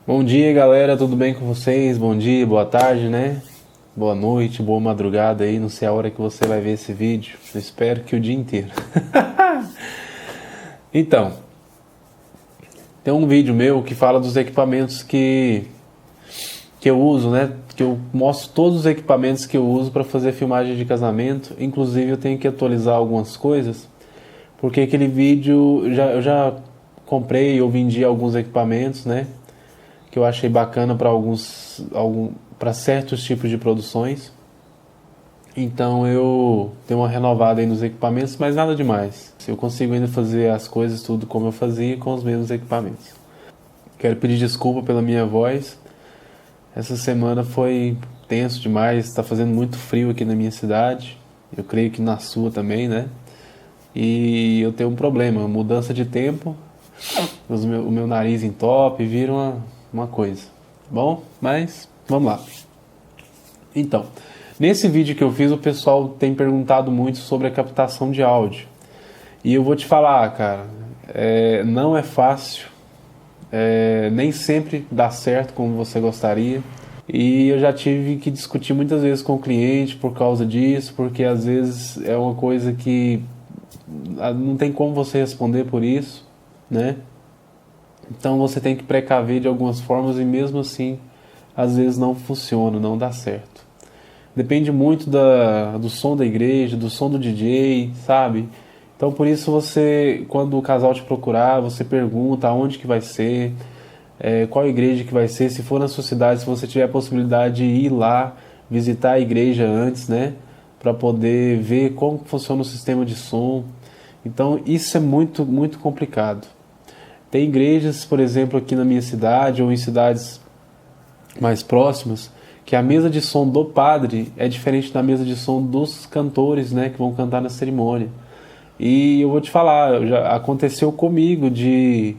Bom dia, galera, tudo bem com vocês? Bom dia, boa tarde, né? Boa noite, boa madrugada aí, não sei a hora que você vai ver esse vídeo. Eu espero que o dia inteiro. Então, tem um vídeo meu que fala dos equipamentos que eu uso, né? Que eu mostro todos os equipamentos que eu uso para fazer filmagem de casamento. Inclusive eu tenho que atualizar algumas coisas, porque aquele vídeo eu já comprei ou vendi alguns equipamentos, né? Que eu achei bacana para certos tipos de produções. Então eu dei uma renovada aí nos equipamentos, mas nada demais. Eu consigo ainda fazer as coisas tudo como eu fazia com os mesmos equipamentos. Quero pedir desculpa pela minha voz. Essa semana foi tenso demais, está fazendo muito frio aqui na minha cidade. Eu creio que na sua também, né? E eu tenho um problema, mudança de tempo. O meu nariz entope, vira uma coisa. Bom, mas vamos lá. Então, nesse vídeo que eu fiz, o pessoal tem perguntado muito sobre a captação de áudio. E eu vou te falar, cara, não é fácil, nem sempre dá certo como você gostaria. E eu já tive que discutir muitas vezes com o cliente por causa disso, porque às vezes é uma coisa que não tem como você responder por isso, né? Então você tem que precaver de algumas formas e mesmo assim, às vezes não funciona, não dá certo. Depende muito do som da igreja, do som do DJ, sabe? Então por isso você, quando o casal te procurar, você pergunta aonde que vai ser, qual igreja que vai ser, se for na sua cidade, se você tiver a possibilidade de ir lá, visitar a igreja antes, né? Para poder ver como funciona o sistema de som. Então isso é muito, muito complicado. Tem igrejas, por exemplo, aqui na minha cidade ou em cidades mais próximas, que a mesa de som do padre é diferente da mesa de som dos cantores, né, que vão cantar na cerimônia. E eu vou te falar, já aconteceu comigo de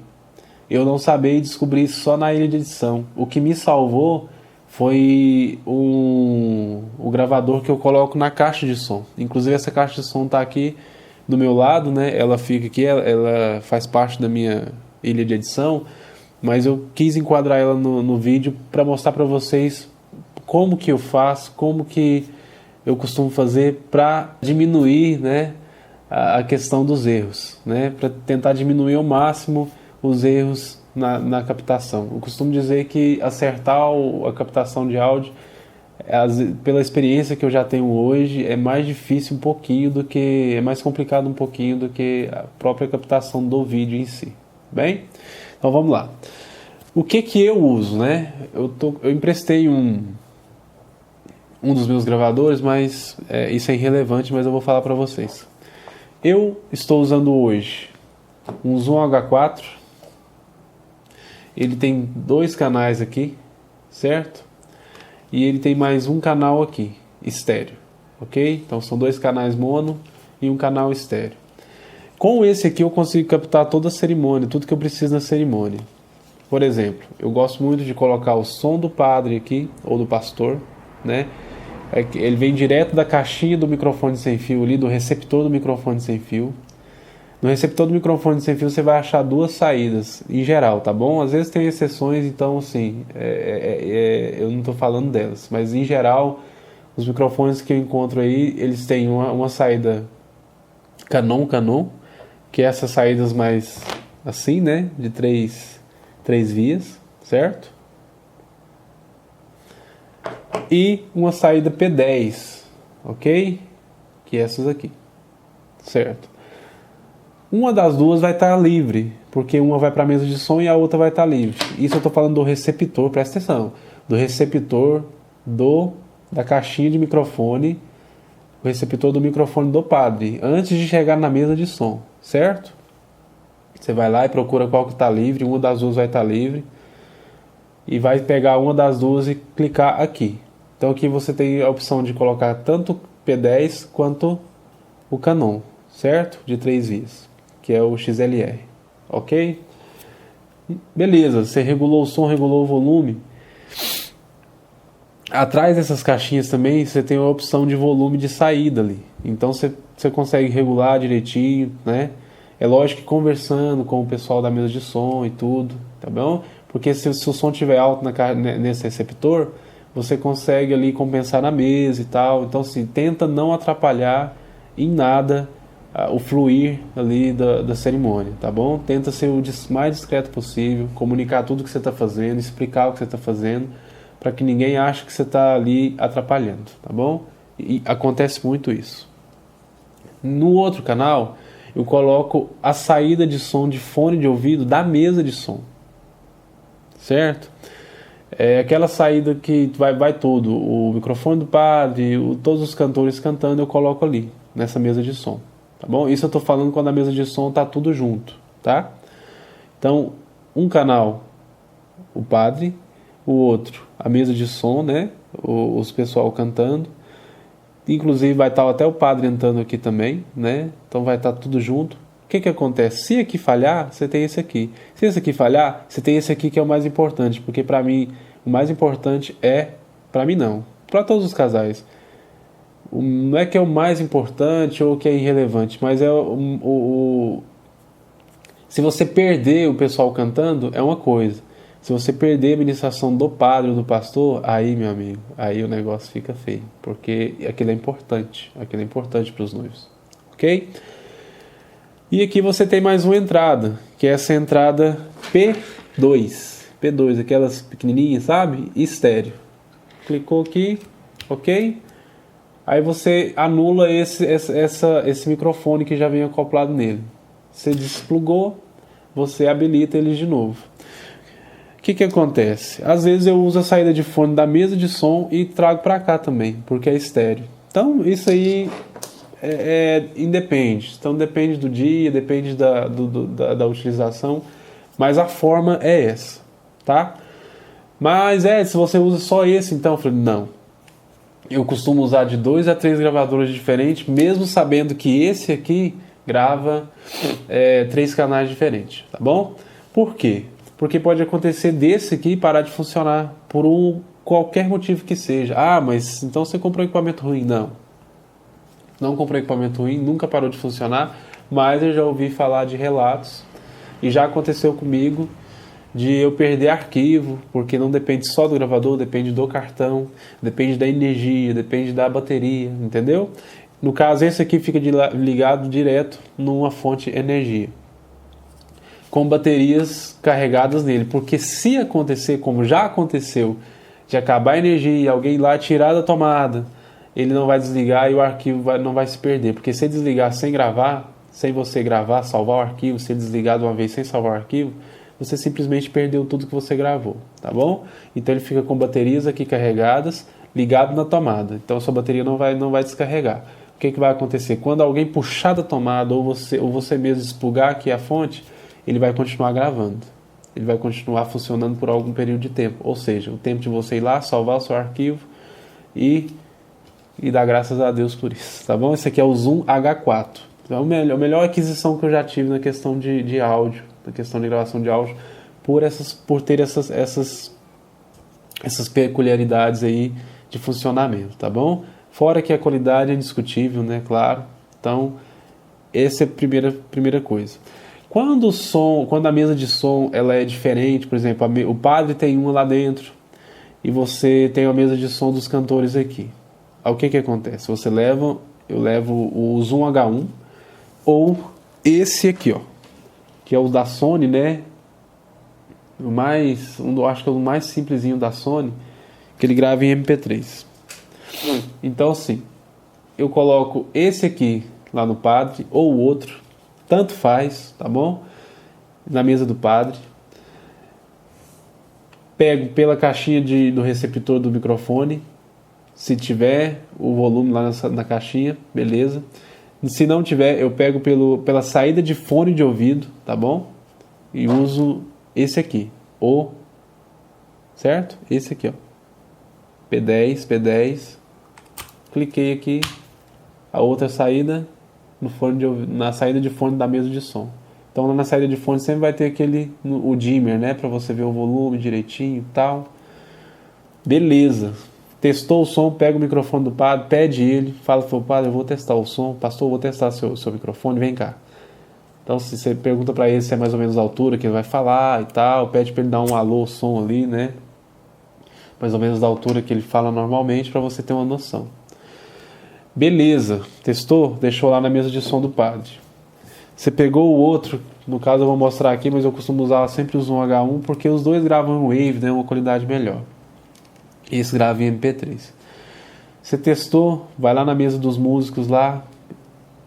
eu não saber e descobrir isso só na ilha de edição. O que me salvou foi o gravador que eu coloco na caixa de som. Inclusive essa caixa de som está aqui do meu lado, né? Ela fica aqui, ela faz parte da minha ilha de edição, mas eu quis enquadrar ela no vídeo para mostrar para vocês como que eu faço, como que eu costumo fazer para diminuir, né, a questão dos erros, né, para tentar diminuir ao máximo os erros na captação. Eu costumo dizer que acertar a captação de áudio, pela experiência que eu já tenho hoje, é mais difícil um pouquinho é mais complicado um pouquinho do que a própria captação do vídeo em si. Bem, então vamos lá. O que eu uso, né? Eu emprestei um dos meus gravadores, mas isso é irrelevante, mas eu vou falar para vocês. Eu estou usando hoje um Zoom H4. Ele tem 2 canais aqui, certo? E ele tem mais um canal aqui, estéreo, ok? Então são 2 canais mono e um canal estéreo. Com esse aqui eu consigo captar toda a cerimônia, tudo que eu preciso na cerimônia. Por exemplo, eu gosto muito de colocar o som do padre aqui, ou do pastor, né? Ele vem direto da caixinha do microfone sem fio ali, do receptor do microfone sem fio. No receptor do microfone sem fio você vai achar 2 saídas, em geral, tá bom? Às vezes tem exceções, então assim, eu não estou falando delas, mas em geral, os microfones que eu encontro aí, eles têm uma saída Canon, que é essas saídas mais assim, né, de três vias, certo? E uma saída P10, ok? Que é essas aqui, certo? Uma das duas vai estar livre, porque uma vai para a mesa de som e a outra vai estar livre. Isso eu estou falando do receptor, presta atenção, do receptor da caixinha de microfone, o receptor do microfone do padre, antes de chegar na mesa de som, certo? Você vai lá e procura qual que está livre, uma das duas vai estar livre, e vai pegar uma das duas e clicar aqui. Então aqui você tem a opção de colocar tanto P10 quanto o Canon, certo? De 3 vias, que é o XLR, ok? Beleza, você regulou o som, regulou o volume. Atrás dessas caixinhas também você tem a opção de volume de saída ali. Então você consegue regular direitinho, né? É lógico que conversando com o pessoal da mesa de som e tudo, tá bom? porque se o som estiver alto nesse receptor, você consegue ali compensar na mesa e tal. Então, assim, tenta não atrapalhar em nada o fluir ali da cerimônia, tá bom? Tenta ser o mais discreto possível, comunicar tudo que você está fazendo, explicar o que você está fazendo, para que ninguém ache que você está ali atrapalhando, tá bom? E acontece muito isso. No outro canal, eu coloco a saída de som de fone de ouvido da mesa de som, certo? É aquela saída que vai todo, o microfone do padre, todos os cantores cantando, eu coloco ali, nessa mesa de som, tá bom? Isso eu tô falando quando a mesa de som tá tudo junto, tá? Então, um canal, o padre, o outro, a mesa de som, né? Os pessoal cantando, inclusive vai estar até o padre entrando aqui também, né? Então vai estar tudo junto. O que acontece? Se aqui falhar, você tem esse aqui. Se esse aqui falhar, você tem esse aqui que é o mais importante, porque para mim o mais importante para mim não, para todos os casais. Não é que é o mais importante ou que é irrelevante, mas é se você perder o pessoal cantando, é uma coisa. Se você perder a ministração do padre ou do pastor, aí, meu amigo, aí o negócio fica feio, porque aquilo é importante para os noivos, ok? E aqui você tem mais uma entrada, que é essa entrada P2, aquelas pequenininhas, sabe? Estéreo. Clicou aqui, ok? Aí você anula esse microfone que já vem acoplado nele. Você desplugou, você habilita ele de novo. O que acontece? Às vezes eu uso a saída de fone da mesa de som e trago para cá também, porque é estéreo. Então isso aí independe. Então depende do dia, depende da utilização, mas a forma é essa, tá? Mas se você usa só esse, então eu falei, não. Eu costumo usar de 2 a 3 gravadores diferentes, mesmo sabendo que esse aqui grava 3 canais diferentes, tá bom? Por quê? Porque pode acontecer desse aqui parar de funcionar por qualquer motivo que seja. Ah, mas então você comprou equipamento ruim. Não comprei equipamento ruim, nunca parou de funcionar, mas eu já ouvi falar de relatos e já aconteceu comigo de eu perder arquivo, porque não depende só do gravador, depende do cartão, depende da energia, depende da bateria, entendeu? No caso, esse aqui fica ligado direto numa fonte de energia, com baterias carregadas nele, porque se acontecer, como já aconteceu, de acabar a energia e alguém ir lá tirar da tomada, ele não vai desligar e o arquivo não vai se perder, porque se desligar sem gravar, sem você gravar, salvar o arquivo, se desligar de uma vez sem salvar o arquivo, você simplesmente perdeu tudo que você gravou, tá bom? Então ele fica com baterias aqui carregadas, ligado na tomada, então a sua bateria não vai descarregar. O que vai acontecer? Quando alguém puxar da tomada ou você mesmo desplugar aqui a fonte, ele vai continuar gravando. Ele vai continuar funcionando por algum período de tempo. Ou seja, o tempo de você ir lá, salvar o seu arquivo e dar graças a Deus por isso. Tá bom? Esse aqui é o Zoom H4. Então, a melhor aquisição que eu já tive na questão de áudio, na questão de gravação de áudio, por ter essas peculiaridades aí de funcionamento. Tá bom? Fora que a qualidade é indiscutível, né? Claro. Então, essa é a primeira coisa. Quando a mesa de som ela é diferente, por exemplo, o padre tem uma lá dentro e você tem a mesa de som dos cantores aqui. Aí o que acontece? Eu levo o Zoom H1 ou esse aqui, ó, que é o da Sony, né? Acho que é o mais simplesinho da Sony, que ele grava em MP3. Então, assim, eu coloco esse aqui lá no padre ou o outro, tanto faz, tá bom? Na mesa do padre. Pego pela caixinha do receptor do microfone, se tiver o volume lá na caixinha, beleza. Se não tiver, eu pego pela saída de fone de ouvido, tá bom? E uso esse aqui, certo? Esse aqui, ó. P10. Cliquei aqui, a outra saída na saída de fone da mesa de som. Então lá na saída de fone sempre vai ter o dimmer, né, para você ver o volume direitinho e tal. Beleza. Testou o som, pega o microfone do padre, pede ele, fala pro padre, eu vou testar o som, pastor, eu vou testar seu microfone, vem cá. Então, se você pergunta para ele se é mais ou menos a altura que ele vai falar e tal, pede para ele dar um alô, som ali, né? Mais ou menos da altura que ele fala normalmente, para você ter uma noção. Beleza, testou? Deixou lá na mesa de som do padre. Você pegou o outro, no caso eu vou mostrar aqui, mas eu costumo usar sempre o Zoom H1, porque os dois gravam em Wave, né? Uma qualidade melhor. E esse grava em MP3. Você testou, vai lá na mesa dos músicos lá,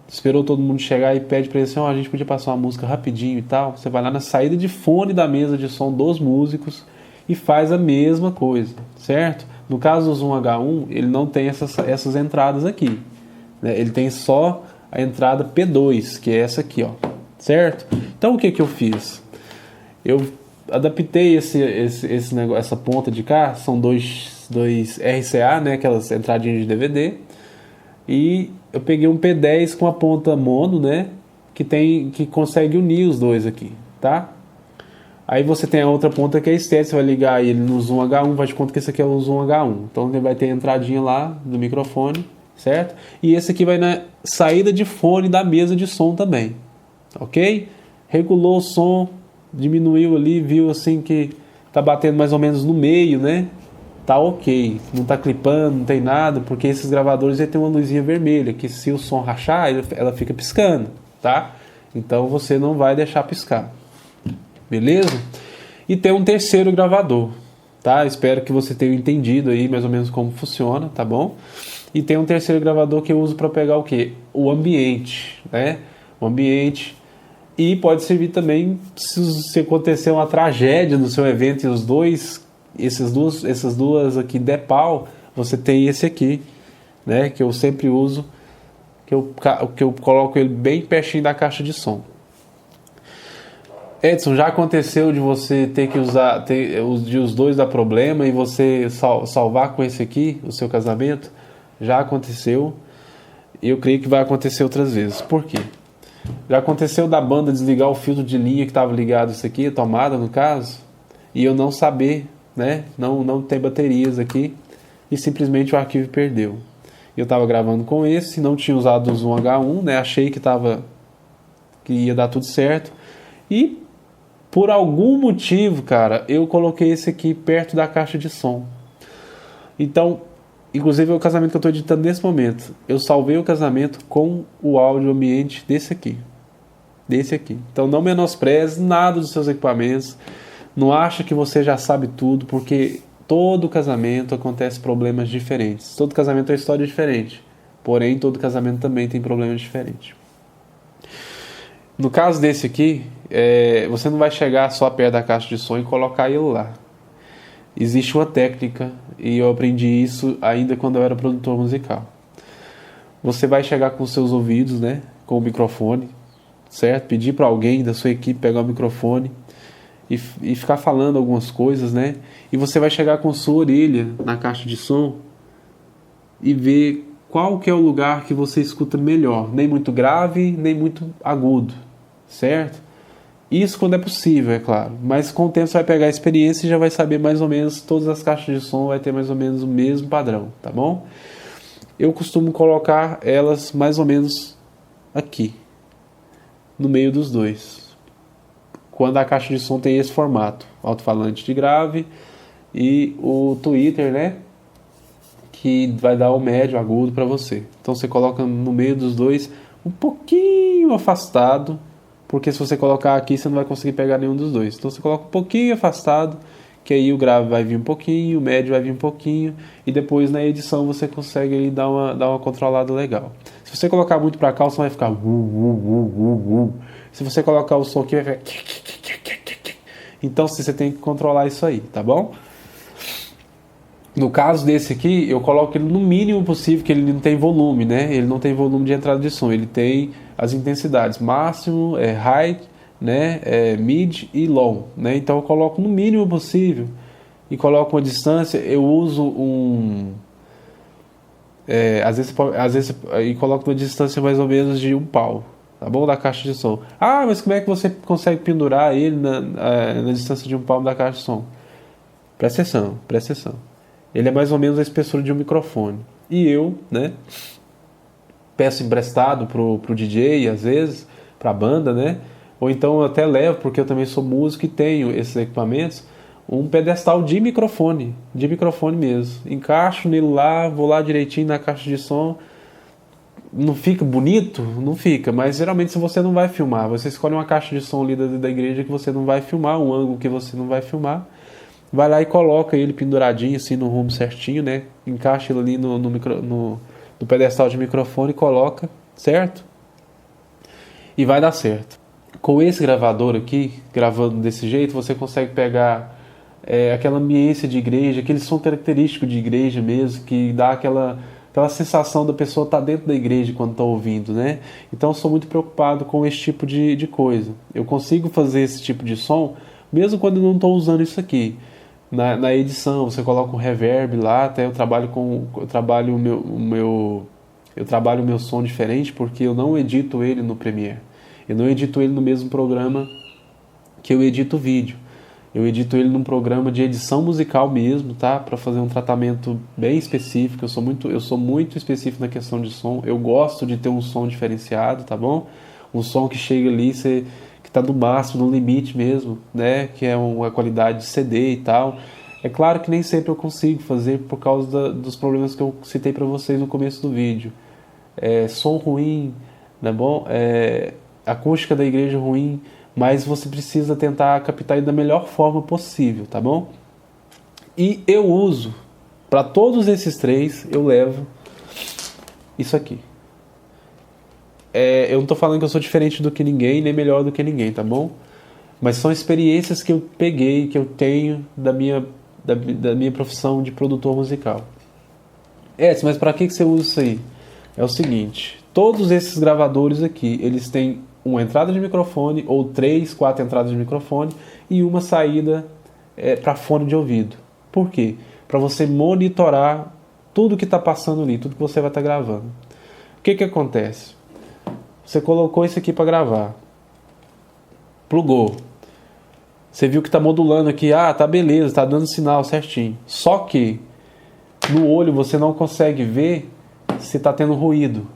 esperou todo mundo chegar e pede pra ele assim, a gente podia passar uma música rapidinho e tal. Você vai lá na saída de fone da mesa de som dos músicos e faz a mesma coisa, certo? No caso do Zoom H1, ele não tem essas entradas aqui, né? Ele tem só a entrada P2, que é essa aqui, ó, certo? Então o que eu fiz? Eu adaptei esse negócio, essa ponta de cá, são dois RCA, né, aquelas entradinhas de DVD, e eu peguei um P10 com a ponta mono, né, que consegue unir os dois aqui, tá? Aí você tem a outra ponta que é estéreo, você vai ligar ele no Zoom H1, vai de conta que esse aqui é o Zoom H1. Então ele vai ter a entradinha lá do microfone, certo? E esse aqui vai na saída de fone da mesa de som também, ok? Regulou o som, diminuiu ali, viu assim que tá batendo mais ou menos no meio, né? Tá ok, não tá clipando, não tem nada, porque esses gravadores aí tem uma luzinha vermelha, que se o som rachar, ela fica piscando, tá? Então você não vai deixar piscar, beleza? E tem um terceiro gravador, tá? Espero que você tenha entendido aí mais ou menos como funciona, tá bom? E tem um terceiro gravador que eu uso para pegar o quê? O ambiente, né? O ambiente. E pode servir também se acontecer uma tragédia no seu evento e essas duas aqui der pau, você tem esse aqui, né? Que eu sempre uso, que eu coloco ele bem pertinho da caixa de som. Edson, já aconteceu de você ter que usar os dois dar problema e você salvar com esse aqui o seu casamento? Já aconteceu e eu creio que vai acontecer outras vezes. Por quê? Já aconteceu da banda desligar o filtro de linha que estava ligado, isso aqui, a tomada no caso, e eu não saber, né? Não ter baterias aqui e simplesmente o arquivo perdeu. Eu estava gravando com esse, não tinha usado o Zoom H1, né? Achei que ia dar tudo certo e por algum motivo, cara, eu coloquei esse aqui perto da caixa de som. Então, inclusive é o casamento que eu estou editando nesse momento. Eu salvei o casamento com o áudio ambiente desse aqui. Então não menospreze nada dos seus equipamentos. Não acha que você já sabe tudo, porque todo casamento acontece problemas diferentes. Todo casamento é uma história diferente. Porém, todo casamento também tem problemas diferentes. No caso desse aqui, você não vai chegar só perto da caixa de som e colocar ele lá. Existe uma técnica, e eu aprendi isso ainda quando eu era produtor musical. Você vai chegar com os seus ouvidos, né, com o microfone, certo? Pedir para alguém da sua equipe pegar o microfone e ficar falando algumas coisas, né? E você vai chegar com sua orelha na caixa de som e ver qual que é o lugar que você escuta melhor. Nem muito grave, nem muito agudo, certo? Isso quando é possível, é claro. Mas com o tempo você vai pegar a experiência e já vai saber mais ou menos, todas as caixas de som vai ter mais ou menos o mesmo padrão, tá bom? Eu costumo colocar elas mais ou menos aqui, no meio dos dois. Quando a caixa de som tem esse formato, alto-falante de grave e o tweeter, né? Que vai dar o médio, agudo para você. Então você coloca no meio dos dois, um pouquinho afastado, porque se você colocar aqui você não vai conseguir pegar nenhum dos dois. Então você coloca um pouquinho afastado, que aí o grave vai vir um pouquinho, o médio vai vir um pouquinho, e depois na edição você consegue aí dar uma controlada legal. Se você colocar muito para cá, o som vai ficar Se você colocar o som aqui, vai ficar Então você tem que controlar isso aí, tá bom? No caso desse aqui, eu coloco ele no mínimo possível, que ele não tem volume, né? Ele não tem volume de entrada de som, ele tem as intensidades máximo, high, né? Mid e low, né? Então eu coloco no mínimo possível e coloco uma distância. Eu uso às vezes e coloco uma distância mais ou menos de um pau, tá bom? Da caixa de som. Ah, mas como é que você consegue pendurar ele na distância de um palmo da caixa de som? Presta atenção. Ele é mais ou menos a espessura de um microfone. E eu, né, peço emprestado pro DJ, às vezes, para banda, né? Ou então eu até levo, porque eu também sou músico e tenho esses equipamentos, um pedestal de microfone mesmo. Encaixo nele lá, vou lá direitinho na caixa de som. Não fica bonito? Não fica, mas geralmente se você não vai filmar, você escolhe uma caixa de som ali da igreja que você não vai filmar, um ângulo que você não vai filmar, vai lá e coloca ele penduradinho assim no rumo certinho, né? Encaixa ele ali no pedestal de microfone e coloca, certo? E vai dar certo. Com esse gravador aqui, gravando desse jeito, você consegue pegar aquela ambiência de igreja, aquele som característico de igreja mesmo, que dá aquela sensação da pessoa estar dentro da igreja quando está ouvindo, né? Então eu sou muito preocupado com esse tipo de coisa. Eu consigo fazer esse tipo de som, mesmo quando eu não estou usando isso aqui. Na edição, você coloca um reverb lá, até eu trabalho o meu som diferente, porque eu não edito ele no Premiere. Eu não edito ele no mesmo programa que eu edito vídeo. Eu edito ele num programa de edição musical mesmo, tá? Para fazer um tratamento bem específico. Eu sou muito específico na questão de som. Eu gosto de ter um som diferenciado, tá bom? Um som que chega ali, que tá no máximo, no limite mesmo, né? Que é uma qualidade de CD e tal. É claro que nem sempre eu consigo fazer por causa dos problemas que eu citei para vocês no começo do vídeo. Som ruim, né, bom? Acústica da igreja ruim, mas você precisa tentar captar ele da melhor forma possível, tá bom? E eu uso, para todos esses três, eu levo isso aqui. Eu não estou falando que eu sou diferente do que ninguém, nem melhor do que ninguém, tá bom? Mas são experiências que eu peguei, que eu tenho da minha profissão de produtor musical. Mas para que você usa isso aí? É o seguinte, todos esses gravadores aqui, eles têm uma entrada de microfone, ou 3, 4 entradas de microfone, e uma saída para fone de ouvido. Por quê? Para você monitorar tudo que está passando ali, tudo que você vai estar gravando. O que acontece? Você colocou isso aqui para gravar, plugou, você viu que está modulando aqui, tá beleza, está dando sinal certinho. Só que no olho você não consegue ver se está tendo ruído.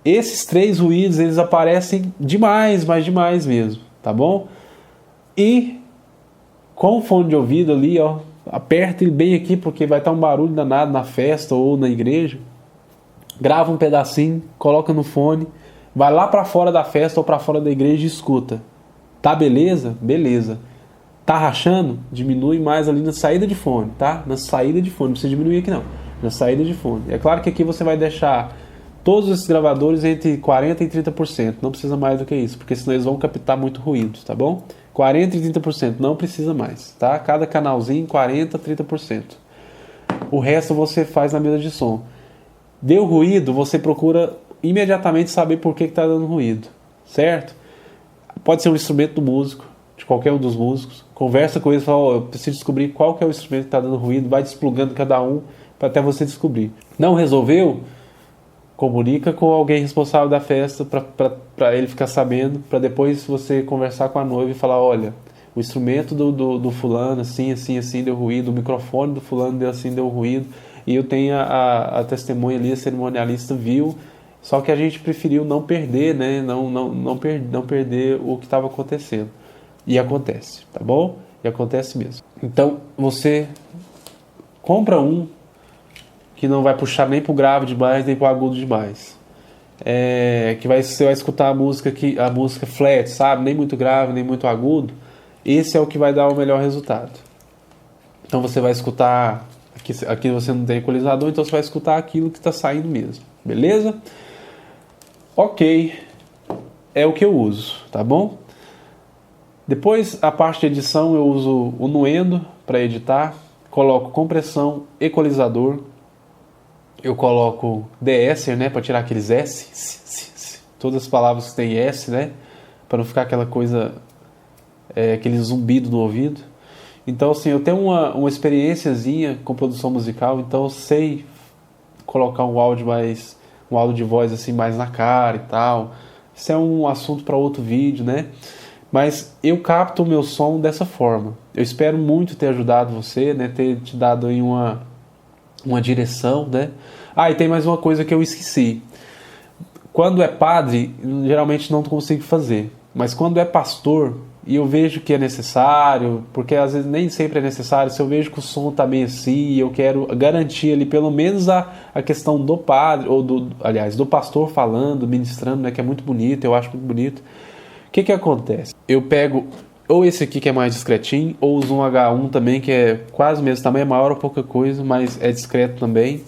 Esses 3 ruídos, eles aparecem demais, mas demais mesmo, tá bom? E com o fone de ouvido ali, ó, aperta ele bem aqui, porque vai estar um barulho danado na festa ou na igreja. Grava um pedacinho, coloca no fone, vai lá para fora da festa ou para fora da igreja e escuta. Tá beleza? Beleza. Tá rachando? Diminui mais ali na saída de fone, tá? Na saída de fone, não precisa diminuir aqui não. Na saída de fone. É claro que aqui você vai deixar todos esses gravadores entre 40% e 30%. Não precisa mais do que isso, porque senão eles vão captar muito ruído, tá bom? 40% e 30%, não precisa mais, tá? Cada canalzinho, 40%, 30%. O resto você faz na mesa de som. Deu ruído, você procura imediatamente saber por que está dando ruído, certo? Pode ser um instrumento do músico, de qualquer um dos músicos. Conversa com eles e fala, eu preciso descobrir qual que é o instrumento que está dando ruído, vai desplugando cada um para até você descobrir. Não resolveu? Comunica com alguém responsável da festa para ele ficar sabendo, para depois você conversar com a noiva e falar, olha, o instrumento do fulano, assim, assim, assim, deu ruído, o microfone do fulano deu ruído, e eu tenho a testemunha ali, a cerimonialista viu, só que a gente preferiu não perder, né, não perder o que estava acontecendo. E acontece, tá bom? E acontece mesmo. Então, você compra um que não vai puxar nem pro grave demais, nem pro agudo demais. Você vai escutar a música flat, sabe? Nem muito grave, nem muito agudo. Esse é o que vai dar o melhor resultado. Então você vai escutar... Aqui você não tem equalizador, então você vai escutar aquilo que está saindo mesmo. Beleza? Ok. É o que eu uso, tá bom? Depois, a parte de edição, eu uso o Nuendo para editar. Coloco compressão, equalizador. Eu coloco de-esser, né, para tirar aqueles S, todas as palavras que tem S, né, para não ficar aquela coisa, aquele zumbido no ouvido. Então, assim, eu tenho uma experiênciazinha com produção musical, então eu sei colocar um áudio de voz assim mais na cara e tal. Isso é um assunto para outro vídeo, né? Mas eu capto o meu som dessa forma. Eu espero muito ter ajudado você, né, ter te dado aí uma uma direção, né? E tem mais uma coisa que eu esqueci. Quando é padre, geralmente não consigo fazer. Mas quando é pastor, e eu vejo que é necessário, porque às vezes nem sempre é necessário, se eu vejo que o som está meio assim, eu quero garantir ali pelo menos a questão do padre, ou aliás, do pastor falando, ministrando, né, que é muito bonito, eu acho muito bonito. O que acontece? Eu pego ou esse aqui que é mais discretinho, ou uso um H1 também, que é quase o mesmo tamanho, é maior ou pouca coisa, mas é discreto também.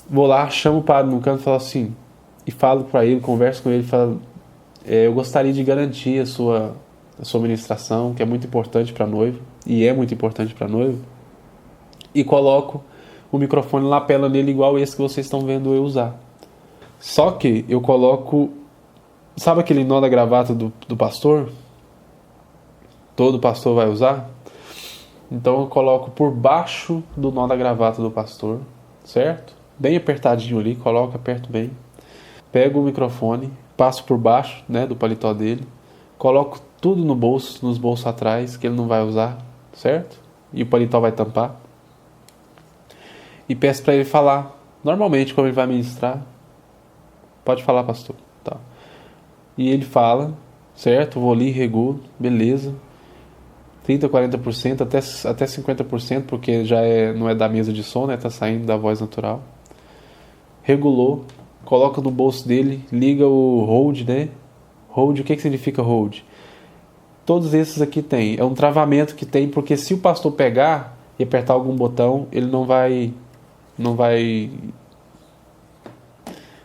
Vou lá, chamo o padre no canto e falo assim, e falo para ele, converso com ele, falo, eu gostaria de garantir a sua ministração, que é muito importante para noivo, e é muito importante para noivo, e coloco o microfone lapela nele igual esse que vocês estão vendo eu usar. Só que eu coloco, sabe aquele nó da gravata do pastor? Todo pastor vai usar? Então eu coloco por baixo do nó da gravata do pastor, certo? Bem apertadinho ali, coloco, aperto bem. Pego o microfone, passo por baixo, né, do paletó dele, coloco tudo no bolso, nos bolsos atrás, que ele não vai usar, certo? E o paletó vai tampar. E peço para ele falar, normalmente, como ele vai ministrar. Pode falar, pastor. Tá. E ele fala, certo? Vou ali, regulo, beleza. 30%, 40%, até 50%, porque já não é da mesa de som, né? Tá saindo da voz natural. Regulou, coloca no bolso dele, liga o hold, né? Hold, o que significa hold? Todos esses aqui tem. É um travamento que tem, porque se o pastor pegar e apertar algum botão, ele não vai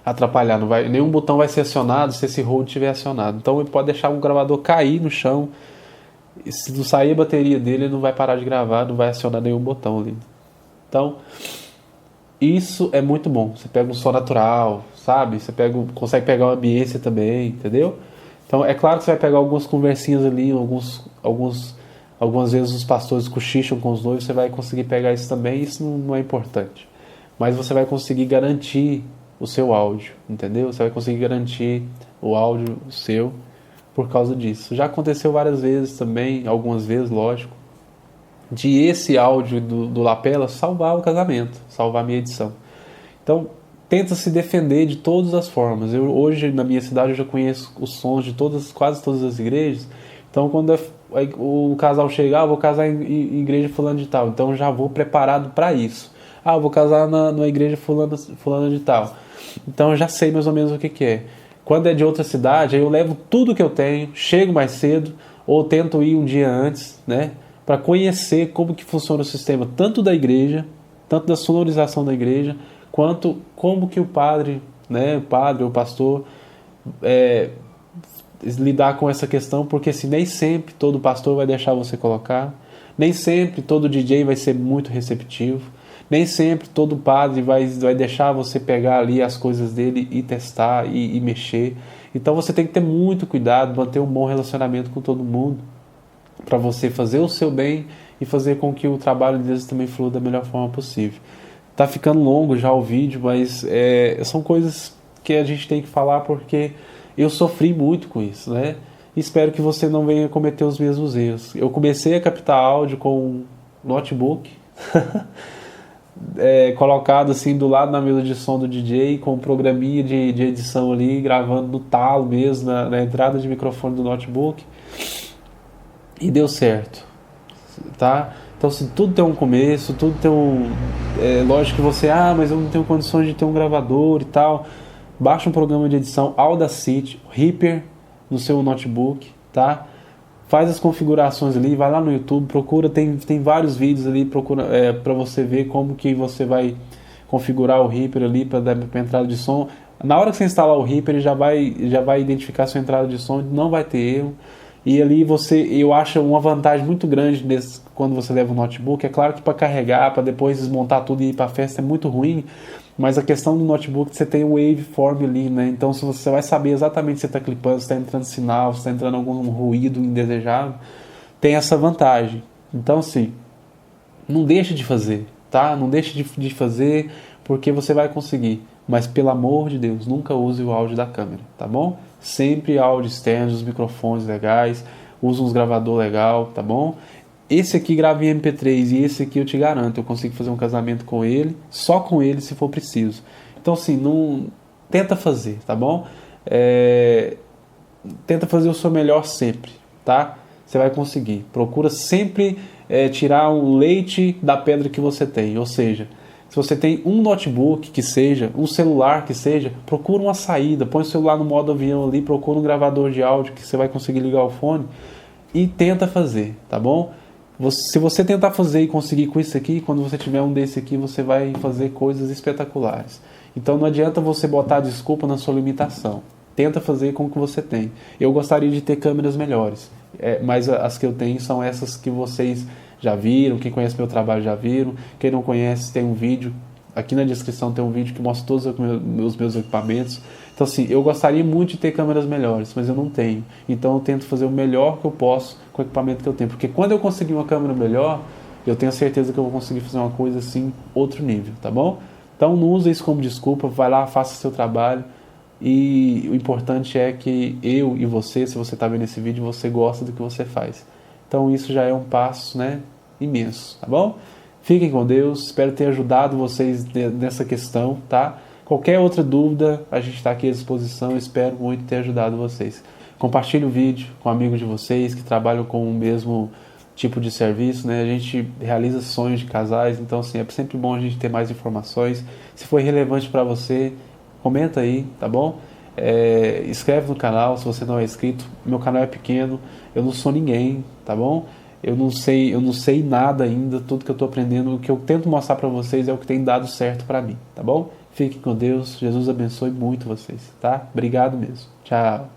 atrapalhar, nenhum botão vai ser acionado se esse hold estiver acionado. Então ele pode deixar o gravador cair no chão. E se não sair a bateria dele, ele não vai parar de gravar, não vai acionar nenhum botão ali. Então, isso é muito bom. Você pega um som natural, sabe? Você consegue pegar uma ambiência também, entendeu? Então, é claro que você vai pegar algumas conversinhas ali, algumas vezes os pastores cochicham com os noivos, você vai conseguir pegar isso também, isso não é importante. Mas você vai conseguir garantir o seu áudio, entendeu? Você vai conseguir garantir o áudio seu por causa disso. Já aconteceu várias vezes também, algumas vezes, lógico, de esse áudio do lapela salvar o casamento, salvar a minha edição. Então, tenta se defender de todas as formas. Hoje, na minha cidade, eu já conheço os sons de quase todas as igrejas. Então, quando o casal chegar, eu vou casar em igreja fulana de tal. Então, já vou preparado para isso. Eu vou casar na igreja fulana de tal. Então, eu já sei mais ou menos o que é. Quando é de outra cidade, aí eu levo tudo que eu tenho, chego mais cedo, ou tento ir um dia antes, né? Para conhecer como que funciona o sistema, tanto da igreja, tanto da sonorização da igreja, quanto como que o padre, né? O padre ou o pastor lidar com essa questão, porque assim, nem sempre todo pastor vai deixar você colocar, nem sempre todo DJ vai ser muito receptivo, nem sempre todo padre vai deixar você pegar ali as coisas dele e testar e mexer. Então você tem que ter muito cuidado, manter um bom relacionamento com todo mundo, para você fazer o seu bem e fazer com que o trabalho deles também flua da melhor forma possível. Tá ficando longo já o vídeo, mas são coisas que a gente tem que falar porque eu sofri muito com isso, né? Espero que você não venha cometer os mesmos erros. Eu comecei a captar áudio com um notebook colocado assim do lado na mesa de som do DJ, com um programinha de edição ali, gravando no talo mesmo, na entrada de microfone do notebook, e deu certo, tá? Então, assim, tudo tem um começo, tudo tem lógico que você, mas eu não tenho condições de ter um gravador e tal. Baixa um programa de edição Audacity, Reaper no seu notebook, tá? Faz as configurações ali, vai lá no YouTube, procura, tem vários vídeos ali, procura para você ver como que você vai configurar o Reaper ali para entrada de som. Na hora que você instalar o Reaper, ele já vai identificar a sua entrada de som, não vai ter erro. E ali eu acho uma vantagem muito grande quando você leva o notebook. É claro que para carregar, para depois desmontar tudo e ir para a festa é muito ruim, mas a questão do notebook, você tem o waveform ali, né? Então você vai saber exatamente se você está clipando, se está entrando sinal, se está entrando algum ruído indesejável. Tem essa vantagem. Então, assim, não deixe de fazer, tá? Não deixe de fazer, porque você vai conseguir. Mas, pelo amor de Deus, nunca use o áudio da câmera, tá bom? Sempre áudio externo, os microfones legais, use uns gravador legal, tá bom? esse aqui grava em MP3 e esse aqui eu te garanto, eu consigo fazer um casamento com ele, só com ele se for preciso. Então assim, não tenta fazer, tá bom? Tenta fazer o seu melhor sempre, tá? Você vai conseguir. Procura sempre tirar o leite da pedra que você tem, ou seja, se você tem um notebook que seja, um celular que seja, procura uma saída, põe o celular no modo avião ali, procura um gravador de áudio que você vai conseguir ligar o fone e tenta fazer, tá bom? Se você tentar fazer e conseguir com isso aqui, quando você tiver um desse aqui, você vai fazer coisas espetaculares. Então não adianta você botar desculpa na sua limitação. Tenta fazer com o que você tem. Eu gostaria de ter câmeras melhores, mas as que eu tenho são essas que vocês já viram, quem conhece meu trabalho já viram, quem não conhece tem um vídeo, aqui na descrição tem um vídeo que mostra todos os meus equipamentos. Então assim, eu gostaria muito de ter câmeras melhores, mas eu não tenho. Então eu tento fazer o melhor que eu posso com o equipamento que eu tenho, porque quando eu conseguir uma câmera melhor, eu tenho certeza que eu vou conseguir fazer uma coisa assim, outro nível, tá bom? Então não use isso como desculpa, vai lá, faça seu trabalho. E o importante é que eu e você, se você está vendo esse vídeo, você gosta do que você faz. Então isso já é um passo, né, imenso, tá bom? Fiquem com Deus, espero ter ajudado vocês nessa questão, tá? Qualquer outra dúvida, a gente está aqui à disposição, espero muito ter ajudado vocês. Compartilhe o vídeo com amigos de vocês que trabalham com o mesmo tipo de serviço, né? A gente realiza sonhos de casais, então assim, é sempre bom a gente ter mais informações. Se foi relevante para você, comenta aí, tá bom? Inscreve no canal se você não é inscrito. Meu canal é pequeno, eu não sou ninguém, tá bom? Eu não sei nada ainda. Tudo que eu estou aprendendo, o que eu tento mostrar para vocês é o que tem dado certo para mim, tá bom? Fiquem com Deus, Jesus abençoe muito vocês, tá? Obrigado mesmo. Tchau.